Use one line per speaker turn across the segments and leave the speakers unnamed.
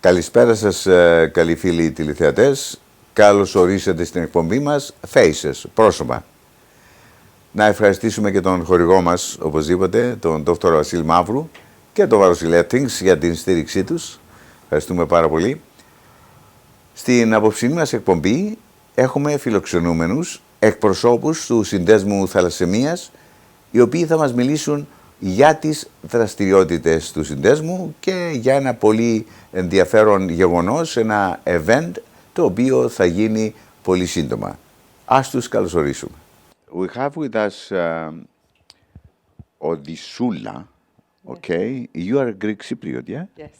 Καλησπέρα σας, καλοί φίλοι τηλεθεατές. Καλώς ορίσατε στην εκπομπή μας Faces, πρόσωπα. Να ευχαριστήσουμε και τον χορηγό μας, οπωσδήποτε, τον Dr. Βασίλη Μαύρου και τον Vasilis για την στήριξή τους. Ευχαριστούμε πάρα πολύ. Στην απόψινή μας εκπομπή έχουμε φιλοξενούμενους εκπροσώπους του Συνδέσμου Θαλασσαιμίας, οι οποίοι θα μας μιλήσουν για τις δραστηριότητες του Συνδέσμου και για ένα πολύ ενδιαφέρον γεγονός, ένα event το οποίο θα γίνει πολύ σύντομα. Ας τους καλωσορίσουμε. We have with us Odisula, okay? You are a Greek Cypriot, yeah?
Yes.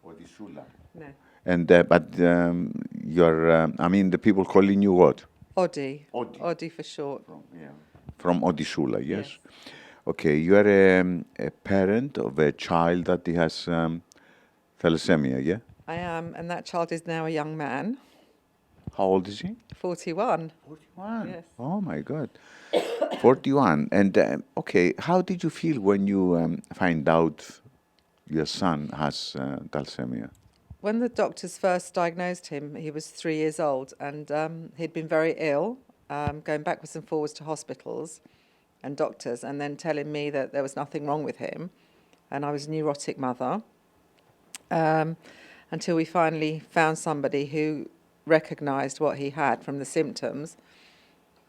Odisula.
No.
And but you're, I mean, the people calling you what?
Odi.
Odi.
Odi for short.
From Odisula, yes?
Yes.
Okay, you are a parent of a child that he has thalassemia, yeah?
I am, and that child is now a young man,
How old is he?
41.
41.
Yes.
Oh my God. 41. And okay, how did you feel when you find out your son has thalassemia?
When the doctors first diagnosed him, he was 3 years old, and he'd been very ill, going backwards and forwards to hospitals and doctors, and then telling me that there was nothing wrong with him, and I was a neurotic mother, until we finally found somebody who recognised what he had from the symptoms.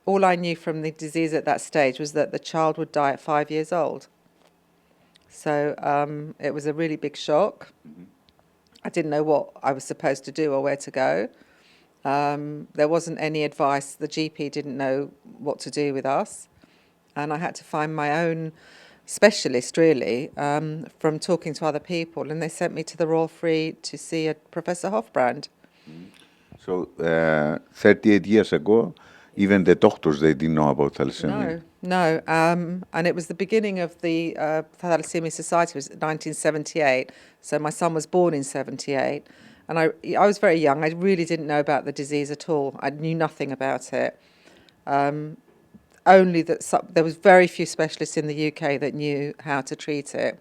All I knew from the disease at that stage was that the child would die at 5 years old. So it was a really big shock.
Mm-hmm.
I didn't know what I was supposed to do or where to go. There wasn't any advice. The GP didn't know what to do with us. And I had to find my own specialist, really, from talking to other people. And they sent me to the Royal Free to see a Professor Hofbrand.
So 38 years ago, even the doctors, they didn't know about thalassemia.
No. And it was the beginning of the Thalassaemia Society. It was 1978. So my son was born in 78. And I was very young. I really didn't know about the disease at all. I knew nothing about it. Only that there was very few specialists in the UK that knew how to treat it.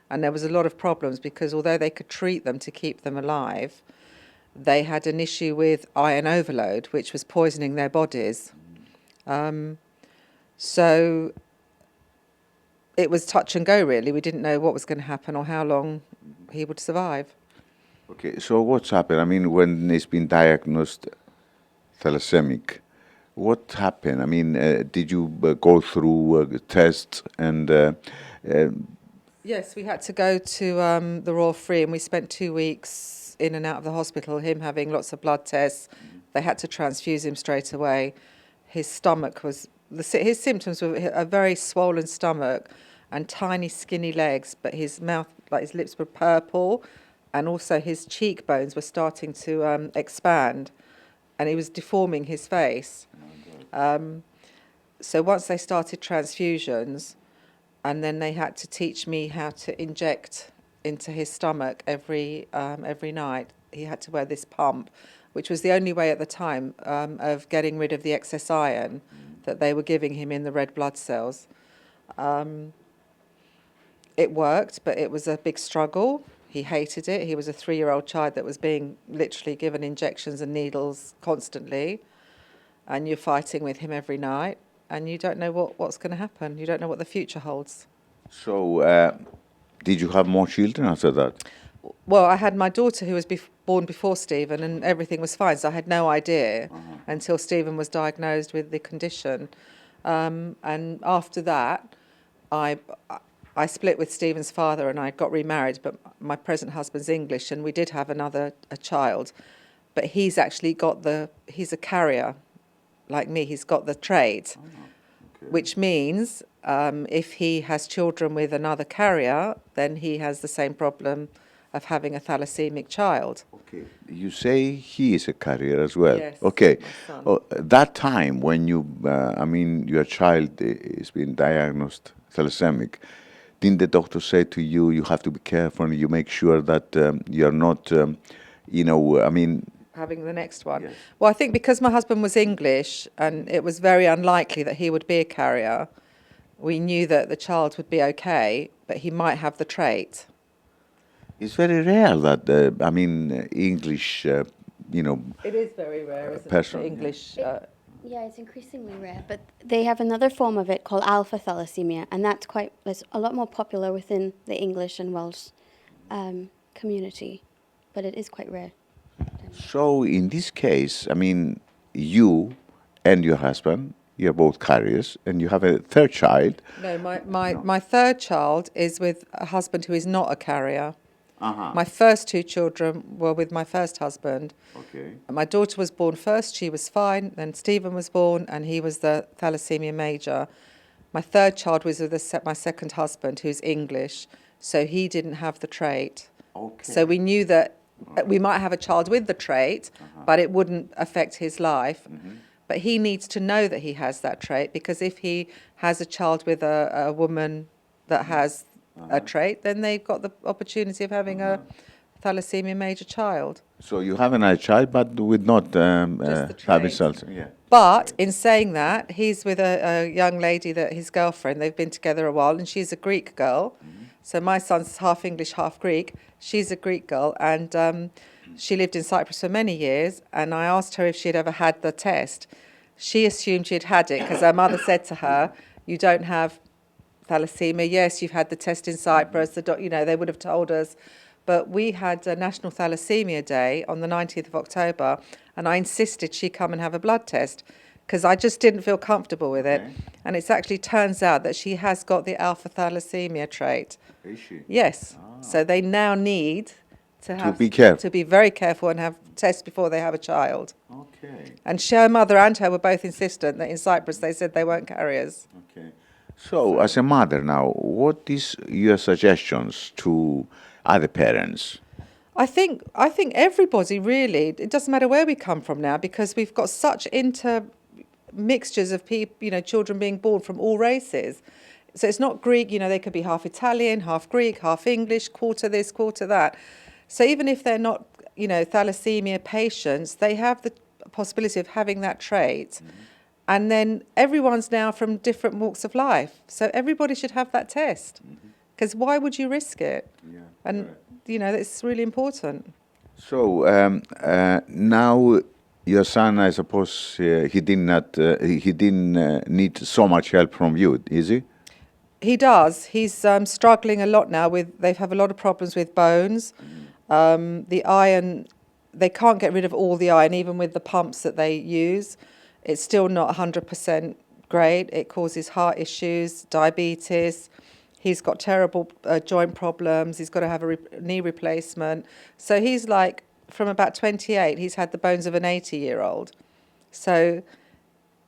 And there was a lot of problems because although they could treat them to keep them alive, they had an issue with iron overload, which was poisoning their bodies. So it was touch and go, really. We didn't know what was going to happen or how long he would survive.
Okay, so what's happened? I mean, when he's been diagnosed thalassemic, what happened? I mean, did you go through tests and...
Yes, we had to go to the Royal Free, and we spent 2 weeks in and out of the hospital, him having lots of blood tests. They had to transfuse him straight away. His stomach was... His symptoms were a very swollen stomach and tiny skinny legs, but his mouth, like his lips were purple, and also his cheekbones were starting to expand, and he was deforming his face. So once they started transfusions, and then they had to teach me how to inject into his stomach every night. He had to wear this pump, which was the only way at the time of getting rid of the excess iron that they were giving him in the red blood cells. It worked, but it was a big struggle. He hated it. He was a 3-year-old child that was being literally given injections and needles constantly, and you're fighting with him every night, and you don't know what's going to happen. You don't know what the future holds.
So, did you have more children after that?
Well, I had my daughter who was born before Stephen, and everything was fine, so I had no idea until Stephen was diagnosed with the condition. And after that, I split with Stephen's father and I got remarried, but my present husband's English, and we did have a child. But he's actually he's a carrier, like me. He's got the trait, which means if he has children with another carrier, then he has the same problem of having a thalassemic child.
Okay, you say he is a carrier as well.
Yes,
Okay,
my son.
that time when your child is being diagnosed thalassemic, didn't the doctor say to you, you have to be careful and you make sure that you're not,
having the next one.
Yes.
Well, I think because my husband was English and it was very unlikely that he would be a carrier, we knew that the child would be okay, but he might have the trait.
It's very rare that, English,
It is very rare, isn't
person,
it, for
yeah.
English?
Yeah, it's increasingly rare, but they have another form of it called alpha thalassemia, and it's a lot more popular within the English and Welsh community, but it is quite rare.
So in this case, you and your husband, you're both carriers, and you have a third child.
No, my third child is with a husband who is not a carrier.
Uh-huh.
My first two children were with my first husband.
Okay.
My daughter was born first, she was fine. Then Stephen was born, and he was the thalassemia major. My third child was with my second husband, who's English, so he didn't have the trait.
Okay.
So we knew that we might have a child with the trait, but it wouldn't affect his life. But he needs to know that he has that trait, because if he has a child with a woman that has a trait, then they've got the opportunity of having a thalassemia major child.
So you have another child, but with not
the
having
trait.
cells. Yeah.
But in saying that, he's with a young lady that his girlfriend, they've been together a while, and she's a Greek girl. So my son's half English, half Greek. She's a Greek girl, and she lived in Cyprus for many years. And I asked her if she'd ever had the test. She assumed she'd had it because her mother said to her, "You don't have thalassemia. Yes, you've had the test in Cyprus. They would have told us." But we had a National Thalassemia Day on the 19th of October, and I insisted she come and have a blood test because I just didn't feel comfortable with it.
Okay.
And it actually turns out that she has got the alpha thalassemia trait.
Is she?
Yes. So they now need to
be careful.
to be very careful and have tests before they have a child.
Okay.
And her mother and her were both insistent that in Cyprus they said they weren't carriers.
Okay. So, as a mother now, what is your suggestions to other parents?
I think everybody really, it doesn't matter where we come from now, because we've got such mixtures of people, children being born from all races. So it's not Greek, they could be half Italian, half Greek, half English, quarter this, quarter that. So even if they're not, thalassemia patients, they have the possibility of having that trait. And then everyone's now from different walks of life. So everybody should have that test. Because why would you risk it?
Yeah,
And, it's really important.
So now your son, I suppose, he didn't need so much help from you, is he?
He does. He's struggling a lot now they have a lot of problems with bones. The iron, they can't get rid of all the iron, even with the pumps that they use. It's still not 100% great. It causes heart issues, diabetes. He's got terrible joint problems. He's got to have a knee replacement. So he's like, from about 28, he's had the bones of an 80-year-old. So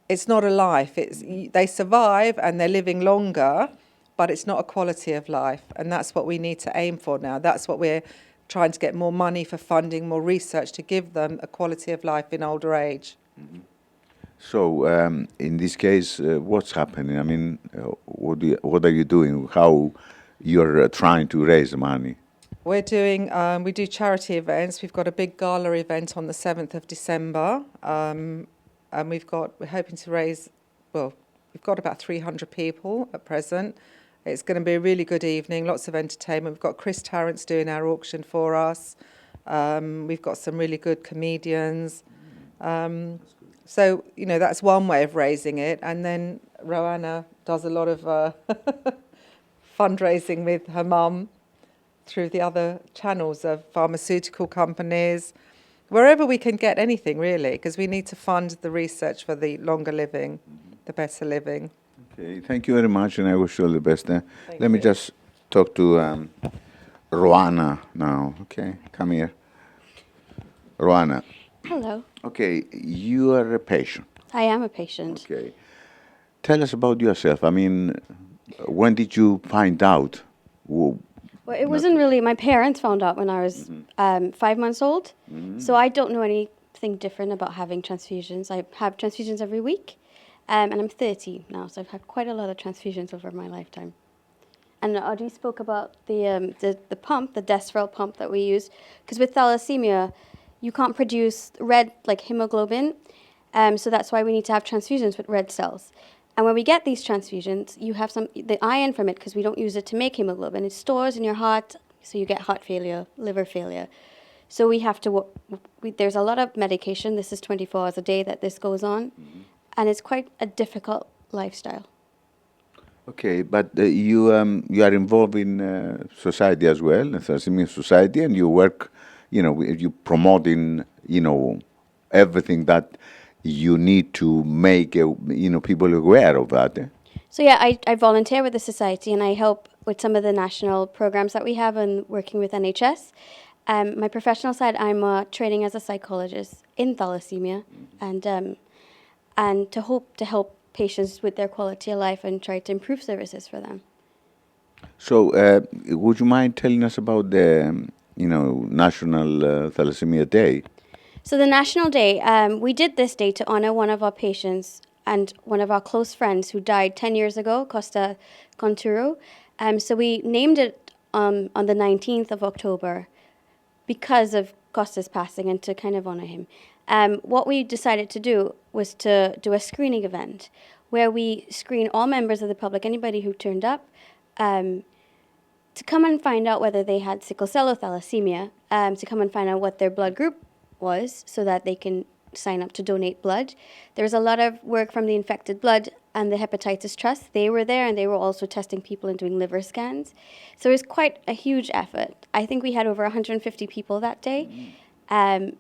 it's not a life. They survive and they're living longer, but it's not a quality of life. And that's what we need to aim for now. That's what we're trying to get more money for funding, more research to give them a quality of life in older age.
So in this case, what's happening? What are you doing? How you're trying to raise money?
We do charity events. We've got a big gala event on the 7th of December. And we're hoping to raise, we've got about 300 people at present. It's going to be a really good evening, lots of entertainment. We've got Chris Tarrant's doing our auction for us. We've got some really good comedians. So, that's one way of raising it. And then Roanna does a lot of fundraising with her mum through the other channels of pharmaceutical companies, wherever we can get anything, really, because we need to fund the research for the longer living, the better living.
Okay, thank you very much, and I wish you all the best. Let me just talk to Roanna now. Okay, come here. Roanna.
Hello.
Okay, you are a patient.
I am a patient.
Okay. Tell us about yourself. When did you find out?
Well, it wasn't really, my parents found out when I was 5 months old. So I don't know anything different about having transfusions. I have transfusions every week. And I'm 30 now, so I've had quite a lot of transfusions over my lifetime. And Audrey spoke about the pump, the Desferal pump that we use, because with thalassemia, you can't produce red, like hemoglobin, so that's why we need to have transfusions with red cells. And when we get these transfusions, you have the iron from it, because we don't use it to make hemoglobin. It stores in your heart So you get heart failure, liver failure. So we have to, there's a lot of medication. This is 24 hours a day that this goes on. And it's quite a difficult lifestyle.
Okay, but you are involved in society as well, in Thalassaemia Society, and you work, you promoting, everything that you need to make, people aware of that.
So yeah, I volunteer with the society and I help with some of the national programs that we have and working with NHS. My professional side, I'm training as a psychologist in thalassemia and to hope to help patients with their quality of life and try to improve services for them.
So, would you mind telling us about the, National Thalassemia Day?
So the National Day, we did this day to honor one of our patients and one of our close friends who died 10 years ago, Costa Conturo. So we named it on the 19th of October because of Costa's passing and to kind of honor him. What we decided to do was to do a screening event where we screen all members of the public, anybody who turned up, to come and find out whether they had sickle cell or thalassemia, to come and find out what their blood group was so that they can sign up to donate blood. There was a lot of work from the Infected Blood and the Hepatitis Trust. They were there and they were also testing people and doing liver scans. So it was quite a huge effort. I think we had over 150 people that day. And,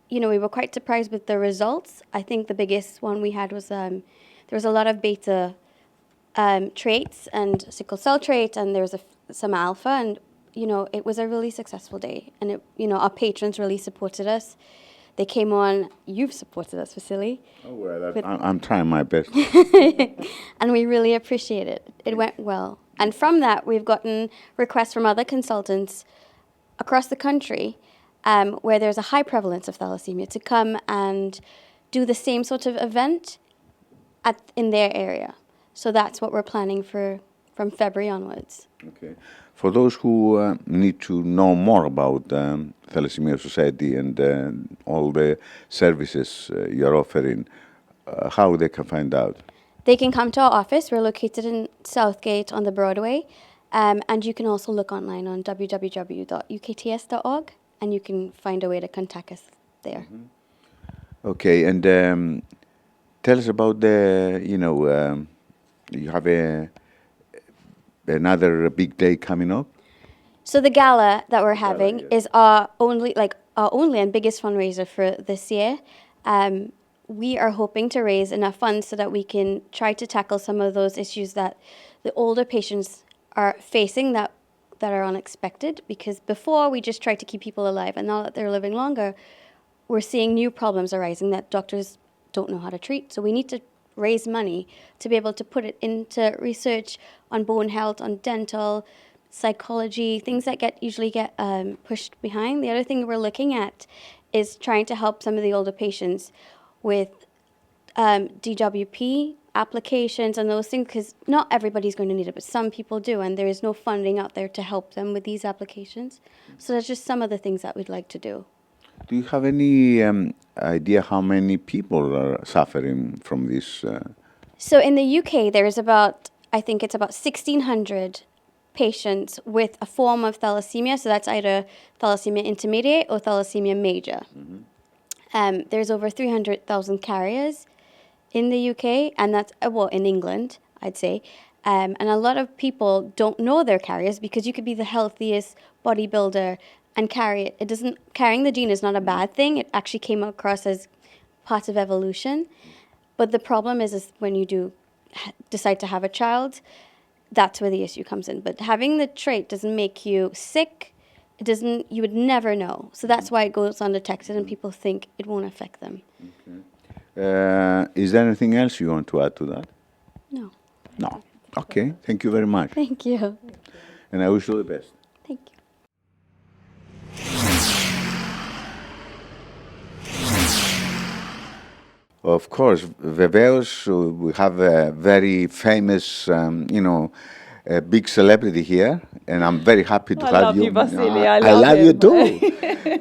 we were quite surprised with the results. I think the biggest one we had was there was a lot of beta traits and sickle cell traits, and there was some alpha, and it was a really successful day. And our patrons really supported us. They came on. You've supported us, Vasily.
Oh well, I'm trying my best.
And we really appreciate it. It went well. And from that, we've gotten requests from other consultants across the country where there's a high prevalence of thalassemia to come and do the same sort of event in their area. So that's what we're planning from February onwards.
Okay. For those who need to know more about Thalassaemia Society and all the services you're offering, how they can find out?
They can come to our office. We're located in Southgate on the Broadway. And you can also look online on www.ukts.org, and you can find a way to contact us there.
Mm-hmm. Okay, and tell us about the, you have another big day coming up?
So the gala that we're having is our only and biggest fundraiser for this year. We are hoping to raise enough funds so that we can try to tackle some of those issues that the older patients are facing that are unexpected, because before we just tried to keep people alive, and now that they're living longer, we're seeing new problems arising that doctors don't know how to treat. So we need to raise money to be able to put it into research on bone health, on dental, psychology, things that usually get pushed behind. The other thing we're looking at is trying to help some of the older patients with DWP applications and those things, because not everybody's going to need it, but some people do, and there is no funding out there to help them with these applications. So that's just some of the things that we'd like to do.
Do you have any idea how many people are suffering from this?
So in the UK, there's I think it's about 1,600 patients with a form of thalassemia. So that's either thalassemia intermediate or thalassemia major. Mm-hmm. There's over 300,000 carriers in the UK, and that's, in England, I'd say. And a lot of people don't know they're carriers, because you could be the healthiest bodybuilder and carry it. Carrying the gene is not a bad thing. It actually came across as part of evolution. But the problem is when you do decide to have a child, that's where the issue comes in. But having the trait doesn't make you sick. You would never know. So that's why it goes undetected and people think it won't affect them.
Okay. Is there anything else you want to add to that?
No.
No. Okay. Thank you very much.
Thank you.
And I wish you the best.
Thank you.
Of course, βεβαίως, we have a very famous, a big celebrity here, and I'm very happy to have you.
I love you, Vasily. I
love
him.
you too.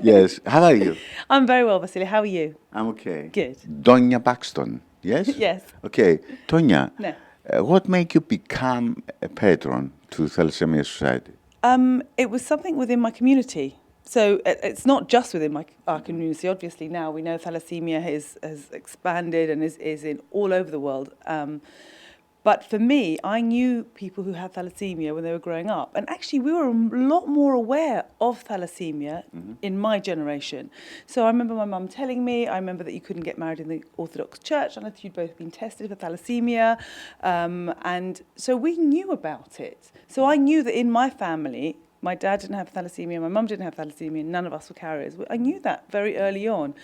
Yes. How are you?
I'm very well, Vasily. How are you?
I'm okay.
Good.
Tonya Paxton, yes?
Yes.
Okay. Tonya,
No.
what made you become a patron to Thalassaemia Society?
It was something within my community. So it's not just within our community. Obviously, now we know thalassemia has expanded and is in all over the world. But for me, I knew people who had thalassemia when they were growing up. And actually, we were a lot more aware of thalassemia in my generation. So I remember my mum telling me, I remember that you couldn't get married in the Orthodox Church unless you'd both been tested for thalassemia. And so we knew about it. So I knew that in my family, my dad didn't have thalassemia, my mum didn't have thalassemia, none of us were carriers. I knew that very early on.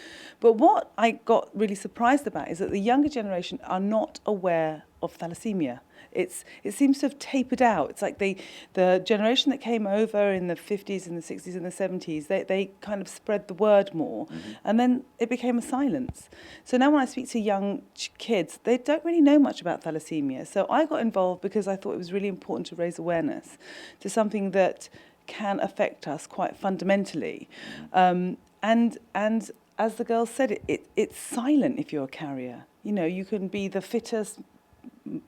But what I got really surprised about is that the younger generation are not aware of thalassemia. It seems to have tapered out. It's like the generation that came over in the 50s and the 60s and the 70s, they kind of spread the word more. And then it became a silence. So now when I speak to young kids, they don't really know much about thalassemia. So I got involved because I thought it was really important to raise awareness to something that can affect us quite fundamentally. And as the girl said, it's silent if you're a carrier. You know, you can be the fittest,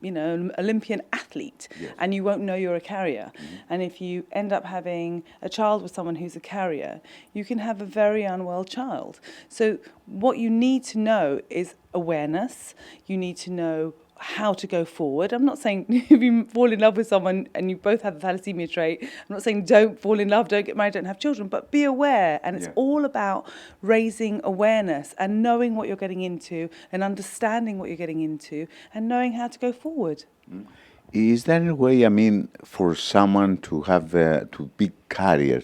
Olympian athlete, yes, and you won't know you're a carrier. And if you end up having a child with someone who's a carrier, you can have a very unwell child. So what you need to know is awareness. You need to know how to go forward. I'm not saying if you fall in love with someone and you both have the thalassemia trait, I'm not saying don't fall in love, don't get married, don't have children, but be aware. And it's all about raising awareness and knowing what you're getting into and understanding what you're getting into and knowing how to go forward.
Is there any way, for someone to have to be carrier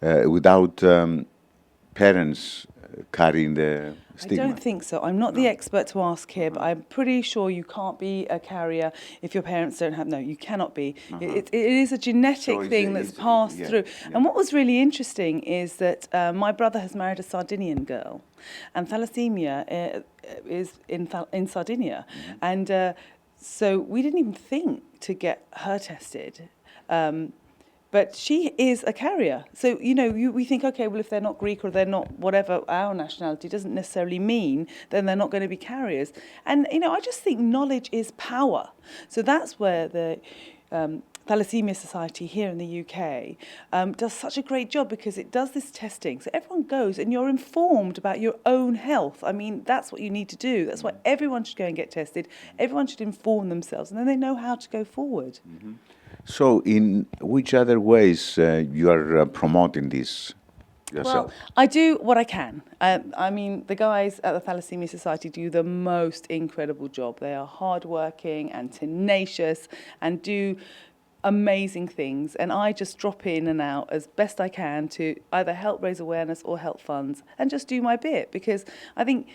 without parents carrying the stigma?
I don't think so. I'm not the expert to ask here, but I'm pretty sure you can't be a carrier if your parents don't have. No, you cannot be. It is a genetic thing that's passed through. Yeah. And what was really interesting is that my brother has married a Sardinian girl, and thalassemia is in Sardinia. And so we didn't even think to get her tested. But she is a carrier. So, we think, okay, well, if they're not Greek or they're not whatever our nationality, doesn't necessarily mean then they're not going to be carriers. And, I just think knowledge is power. So that's where the Thalassaemia Society here in the UK does such a great job, because it does this testing. So everyone goes and you're informed about your own health. That's what you need to do. That's why everyone should go and get tested. Everyone should inform themselves, and then they know how to go forward.
So in which other ways you are promoting this yourself?
Well, I do what I can. The guys at the Thalassaemia Society do the most incredible job. They are hardworking and tenacious and do amazing things. And I just drop in and out as best I can to either help raise awareness or help funds and just do my bit, because I think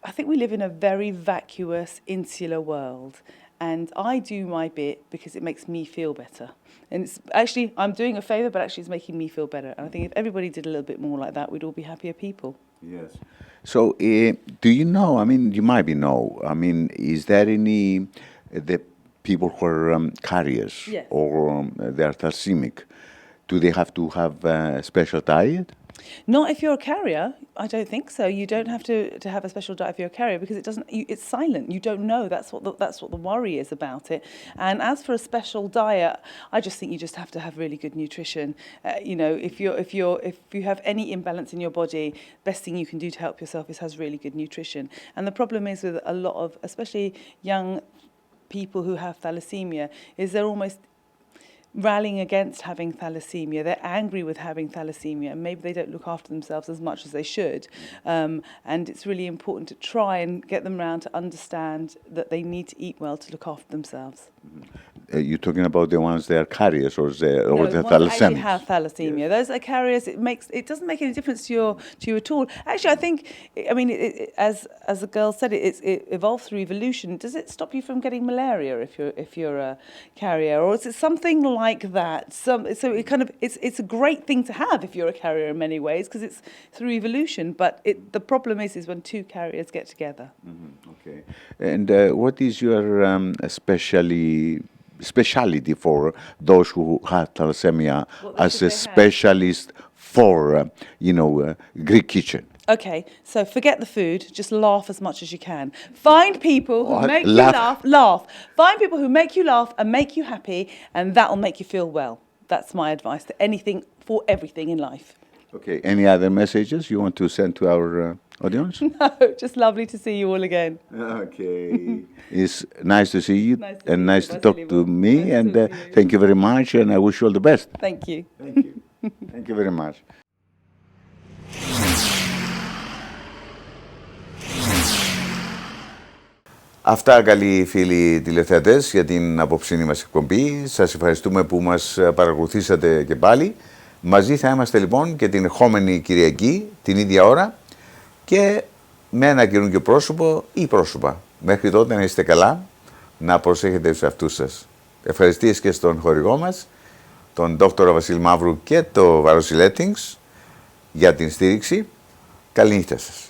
we live in a very vacuous, insular world. And I do my bit because it makes me feel better. And it's actually, I'm doing a favour, but actually it's making me feel better. And I think if everybody did a little bit more like that, we'd all be happier people.
Yes. So do you know, you might be is there any, the people who are carriers,
yes,
or they are thalassaemic, do they have to have a special diet?
Not if you're a carrier. I don't think so. You don't have to have a special diet if you're a carrier, because it's silent. You don't know. That's what the worry is about it. And as for a special diet, I just think you just have to have really good nutrition. If you have any imbalance in your body, best thing you can do to help yourself is have really good nutrition. And the problem is with a lot of, especially young people who have thalassemia, is they're almost rallying against having thalassemia. They're angry with having thalassemia, and maybe they don't look after themselves as much as they should. And it's really important to try and get them around to understand that they need to eat well to look after themselves.
You're talking about the ones that are carriers, or the
ones
thalassaemics?
That actually have thalassemia. Yes. Those are carriers. It doesn't make any difference to you at all. Actually, I think, as the girl said, it evolved through evolution. Does it stop you from getting malaria if you're a carrier, or is it something like that? So it's a great thing to have if you're a carrier in many ways, because it's through evolution. But the problem is when two carriers get together.
Okay. And what is your speciality for those who have thalassemia as a specialist for, Greek kitchen?
Okay, so forget the food, just laugh as much as you can. Find people who make you laugh. Find people who make you laugh and make you happy, and that'll make you feel well. that's my advice to anything, for everything in life.
Okay, any other messages you want to send to our audience?
No, just lovely to see you all again.
Okay. It's nice to see you
Nice to
and
see
nice
you,
to talk
Vasilis.
to me.
Nice to
And
talk to you.
thank you very much. And I wish you all the best.
Thank you.
Thank you. Thank you very much.
Αυτά, καλοί φίλοι τηλεθεατές, για την απόψινή μας εκπομπή. Σας ευχαριστούμε που μας παρακολουθήσατε και πάλι. Μαζί θα είμαστε λοιπόν και την ερχόμενη Κυριακή, την ίδια ώρα, και με ένα καινούργιο πρόσωπο ή πρόσωπα. Μέχρι τότε να είστε καλά, να προσέχετε τους εαυτούς σας. Ευχαριστίες και στον χορηγό μας, τον Δόκτωρα Βασίλη Μαύρου και το Vasilis Panayi για την στήριξη. Καλή νύχτα σας.